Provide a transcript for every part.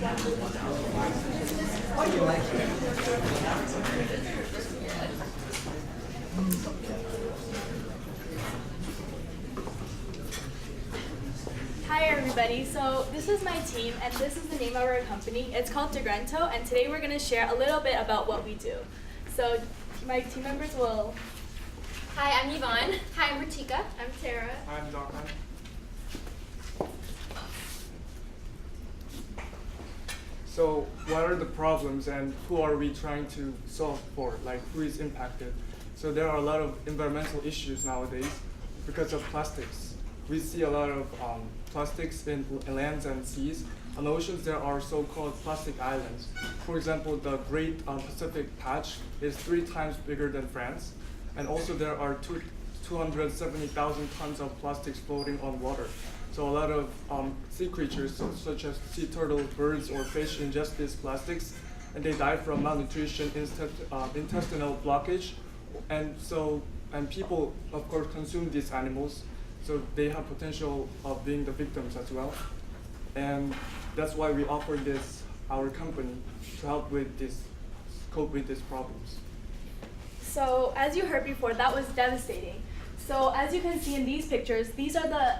Hi everybody, so this is my team and this is the name of our company. It's called Degrento, and today we're going to share a little bit about what we do. So my team members will... Hi, I'm Yvonne. Hi, I'm Ratika. I'm Tara. I'm Donna. So what are the problems and who are we trying to solve for? Like, who is impacted? So there are a lot of environmental issues nowadays because of plastics. We see a lot of plastics in lands and seas. On oceans, there are so-called plastic islands. For example, the Great Pacific Patch is 3 times bigger than France. And also there are 270,000 tons of plastics floating on water. So a lot of sea creatures, such as sea turtle, birds, or fish, ingest these plastics, and they die from malnutrition, intestinal blockage, and people, of course, consume these animals, so they have potential of being the victims as well. And that's why we offer our company, to help with cope with these problems. So as you heard before, that was devastating. So as you can see in these pictures, these are the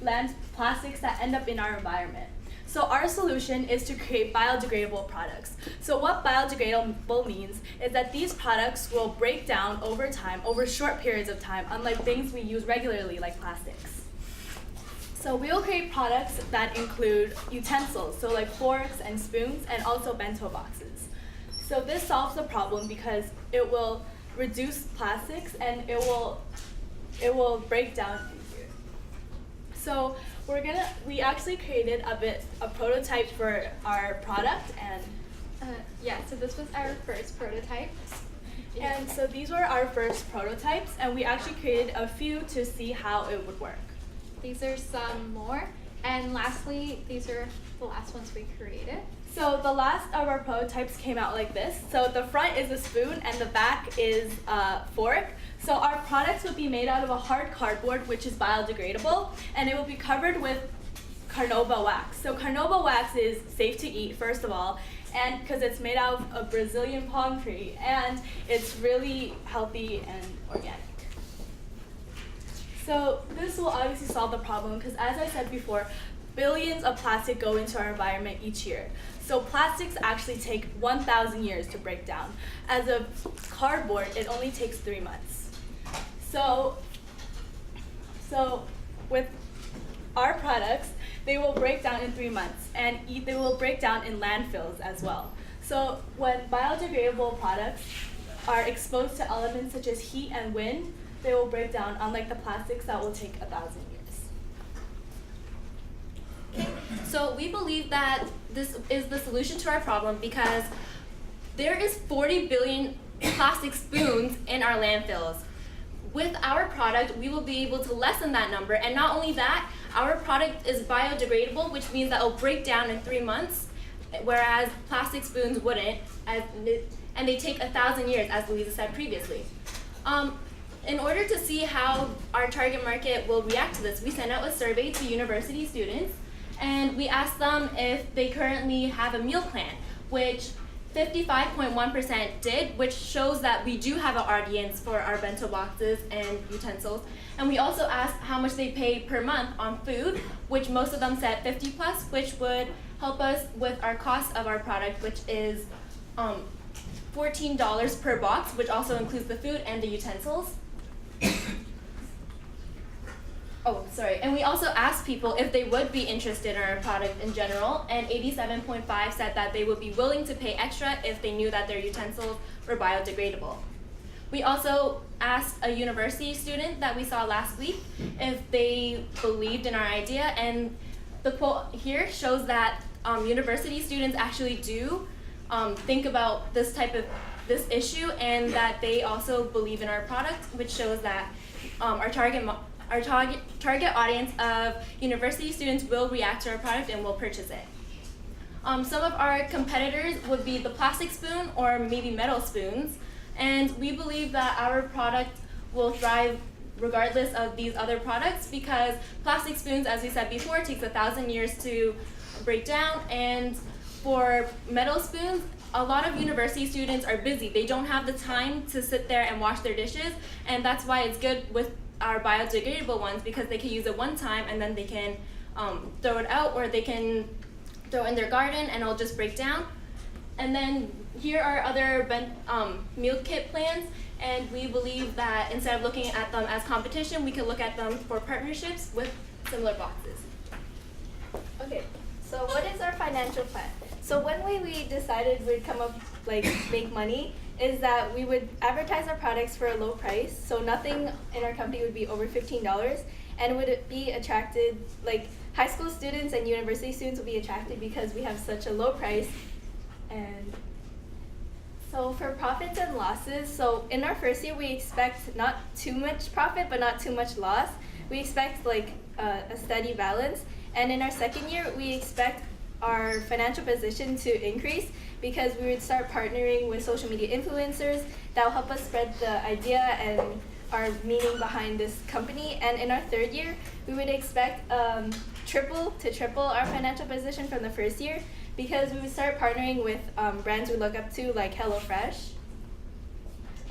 land plastics that end up in our environment. So our solution is to create biodegradable products. So what biodegradable means is that these products will break down over time, over short periods of time, unlike things we use regularly like plastics. So we will create products that include utensils, so like forks and spoons, and also bento boxes. So this solves the problem because it will reduce plastics and it will break down easier. So we actually created a prototype for our product, and So this was our first prototype. and so these were our first prototypes, and we actually created a few to see how it would work. These are some more. And lastly, these are the last ones we created. So the last of our prototypes came out like this. So the front is a spoon and the back is a fork. So our products would be made out of a hard cardboard, which is biodegradable, and it will be covered with carnauba wax. So carnauba wax is safe to eat, first of all, and because it's made out of Brazilian palm tree, and it's really healthy and organic. So this will obviously solve the problem because, as I said before, billions of plastic go into our environment each year. So plastics actually take 1,000 years to break down. As a cardboard, it only takes 3 months. So with our products, they will break down in 3 months, and they will break down in landfills as well. So when biodegradable products are exposed to elements such as heat and wind, they will break down, unlike the plastics that will take 1,000 years. So we believe that this is the solution to our problem because there is 40 billion plastic spoons in our landfills. With our product, we will be able to lessen that number, and not only that, our product is biodegradable, which means that it will break down in 3 months, whereas plastic spoons wouldn't, and they take 1,000 years, as Louisa said previously. In order to see how our target market will react to this, we sent out a survey to university students, and we asked them if they currently have a meal plan, which 55.1% did, which shows that we do have an audience for our bento boxes and utensils. And we also asked how much they pay per month on food, which most of them said 50 plus, which would help us with our cost of our product, which is $14 per box, which also includes the food and the utensils. And we also asked people if they would be interested in our product in general, and 87.5% said that they would be willing to pay extra if they knew that their utensils were biodegradable. We also asked a university student that we saw last week if they believed in our idea, and the quote here shows that university students actually do think about this issue, and that they also believe in our product, which shows that our target audience of university students will react to our product and will purchase it. Some of our competitors would be the plastic spoon or maybe metal spoons, and we believe that our product will thrive regardless of these other products because plastic spoons, as we said before, takes 1,000 years to break down, and for metal spoons, a lot of university students are busy. They don't have the time to sit there and wash their dishes, and that's why it's good with our biodegradable ones, because they can use it one time and then they can throw it out, or they can throw it in their garden and it'll just break down. And then here are other meal kit plans, and we believe that instead of looking at them as competition, we can look at them for partnerships with similar boxes. Okay, so what is our financial plan? So one way we decided we'd come up, make money is that we would advertise our products for a low price. So nothing in our company would be over $15, and would it be attracted, high school students and university students will be attracted because we have such a low price. And so for profits and losses, so in our first year we expect not too much profit but not too much loss. We expect a steady balance. And in our second year we expect our financial position to increase because we would start partnering with social media influencers that will help us spread the idea and our meaning behind this company. And in our third year we would expect triple our financial position from the first year, because we would start partnering with brands we look up to, like HelloFresh.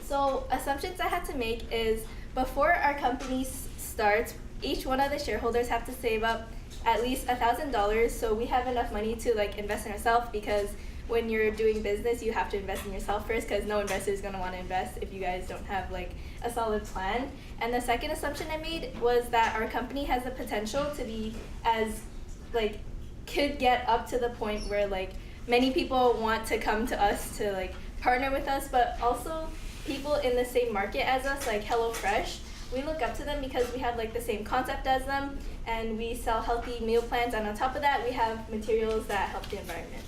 So assumptions I had to make is before our company starts, each one of the shareholders have to save up at least $1,000, so we have enough money to invest in ourselves, because when you're doing business you have to invest in yourself first, because no investor is going to want to invest if you guys don't have a solid plan. And the second assumption I made was that our company has the potential to be could get up to the point where many people want to come to us to partner with us, but also people in the same market as us, like HelloFresh. We look up to them because we have the same concept as them, and we sell healthy meal plans, and on top of that we have materials that help the environment.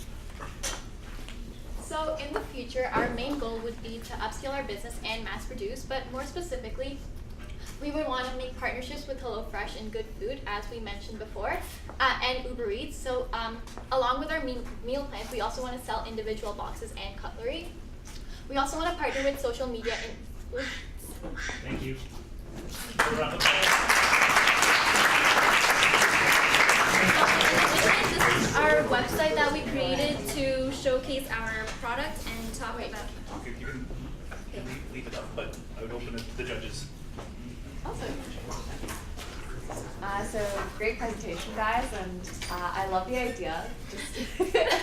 So in the future, our main goal would be to upscale our business and mass produce, but more specifically, we would want to make partnerships with HelloFresh and Good Food, as we mentioned before, and Uber Eats. So along with our meal plans, we also want to sell individual boxes and cutlery. We also want to partner with social media. Thank you. This is our website that we created to showcase our product and talk about. Okay, you can leave it up, but I would open it to the judges. So great presentation, guys, and I love the idea. Just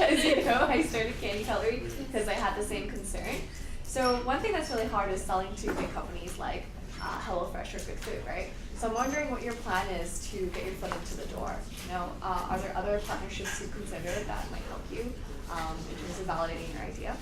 as you know, I started Candy Cutlery because I had the same concern. So one thing that's really hard is selling to big companies like HelloFresh or Good Food, right? So I'm wondering what your plan is to get your foot into the door. Are there other partnerships you consider that might help you in terms of validating your idea?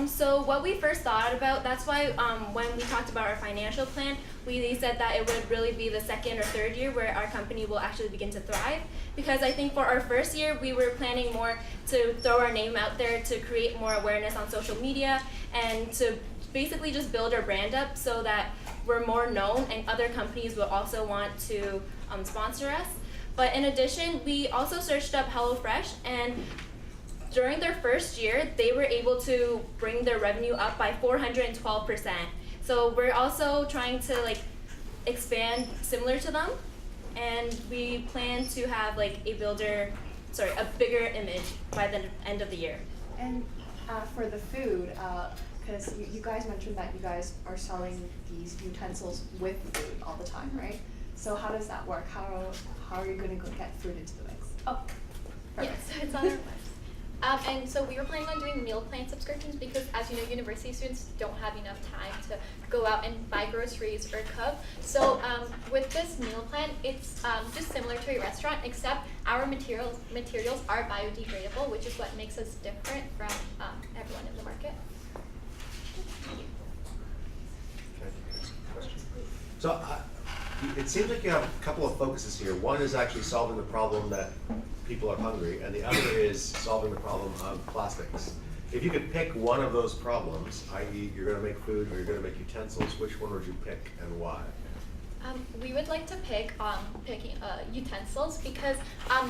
So what we first thought about, that's why when we talked about our financial plan, we said that it would really be the second or third year where our company will actually begin to thrive. Because I think for our first year, we were planning more to throw our name out there, to create more awareness on social media, and to basically just build our brand up so that we're more known and other companies will also want to sponsor us. But in addition, we also searched up HelloFresh, and during their first year, they were able to bring their revenue up by 412%. So we're also trying to expand similar to them, and we plan to have a bigger image by the end of the year. And for the food, because you guys mentioned that you guys are selling these utensils with food all the time, right? So how does that work? How are you going to get food into the mix? Oh, yeah, so it's on our website. And so we were planning on doing meal plan subscriptions because, as you know, university students don't have enough time to go out and buy groceries or cook. So with this meal plan, it's just similar to a restaurant, except our materials are biodegradable, which is what makes us different from everyone in the market. So it seems like you have a couple of focuses here. One is actually solving the problem that people are hungry, and the other is solving the problem of plastics. If you could pick one of those problems, i.e. you're going to make food or you're going to make utensils, which one would you pick and why? We would like to pick utensils because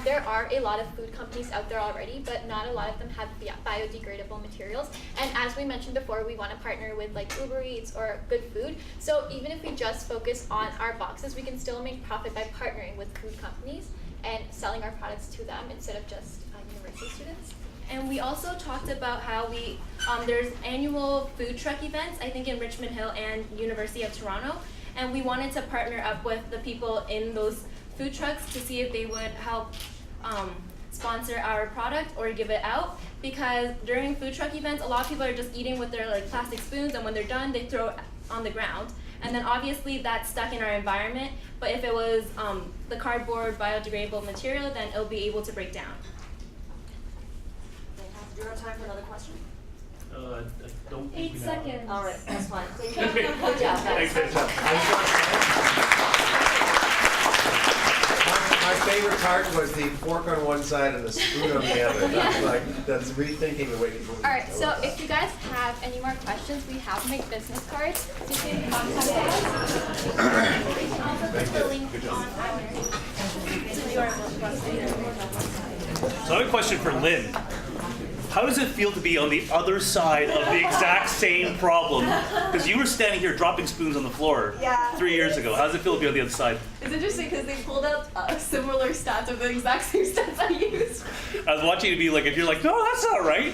there are a lot of food companies out there already, but not a lot of them have biodegradable materials. And as we mentioned before, we want to partner with Uber Eats or Good Food. So even if we just focus on our boxes, we can still make profit by partnering with food companies and selling our products to them instead of just university students. And we also talked about how there's annual food truck events, I think in Richmond Hill and University of Toronto, and we wanted to partner up with the people in those food trucks to see if they would help sponsor our product or give it out, because during food truck events, a lot of people are just eating with their like plastic spoons, and when they're done, they throw it on the ground. And then obviously that's stuck in our environment, but if it was the cardboard biodegradable material, then it'll be able to break down. Do you have time for another question? I don't think 8 we have. seconds. All right, that's fine. Thank you. Good job, guys. Thanks, guys. My favorite part was the fork on one side and the spoon on the other. That's rethinking the way people eat. All right, I so love that. if you guys have any more questions, we have my business cards. You can contact us. We can also put the link on So I have a question for Lynn. How does it feel to be on the other side of the exact same problem? Because you were standing here dropping spoons on the floor 3 years ago. How does it feel to be on the other side? It's interesting because they pulled up similar stats of the exact same stats I used. I was watching you be like, if you're like, no, that's not right.